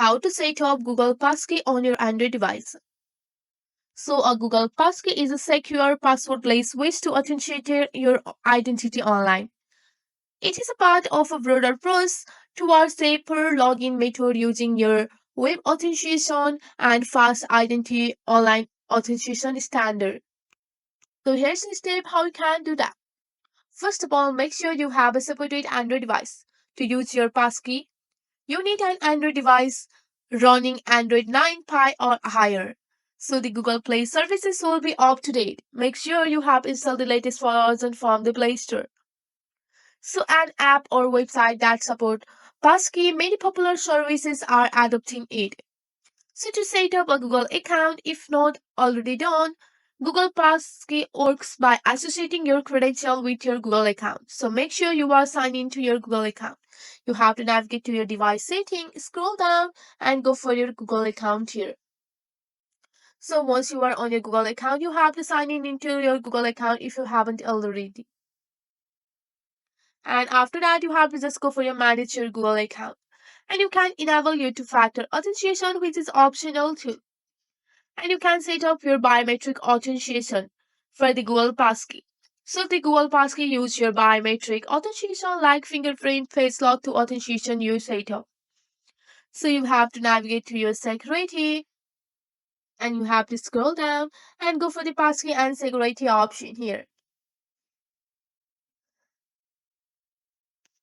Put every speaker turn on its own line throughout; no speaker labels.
How to set up Google Passkey on your Android device. So a Google Passkey is a secure passwordless way to authenticate your identity online. It is a part of a broader process towards a per login method using your web authentication and fast identity online authentication standard. So here's the step how you can do that. First of all, make sure you have a separate Android device. To use your passkey, you need an Android device running Android 9 Pie or higher. So the Google Play services will be up to date. Make sure you have installed the latest version from the Play Store. So an app or website that support Passkey, many popular services are adopting it. So to set up a Google account, if not already done, Google Passkey works by associating your credential with your Google account. So make sure you are signed into your Google account. You have to navigate to your device setting, scroll down and go for your Google account here. So once you are on your Google account, you have to sign in into your Google account if you haven't already. And after that, you have to just go for your manage your Google account. And you can enable your two-factor authentication, which is optional too. And you can set up your biometric authentication for the Google Passkey. So the Google Passkey use your biometric authentication like fingerprint, face lock to authentication you set up. So you have to navigate to your security and you have to scroll down and go for the Passkey and security option here.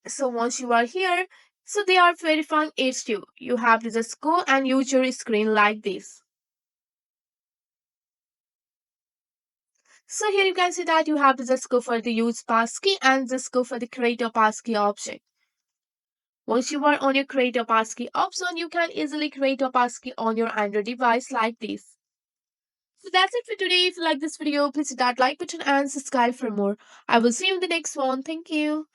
So once you are here, so they are verifying it's you. You have to just go and use your screen like this. So here you can see that you have to just go for the use passkey and just go for the create a passkey option. Once you are on your create a passkey option, you can easily create a passkey on your Android device like this. So that's it for today. If you like this video, please hit that like button and subscribe for more. I will see you in the next one. Thank you.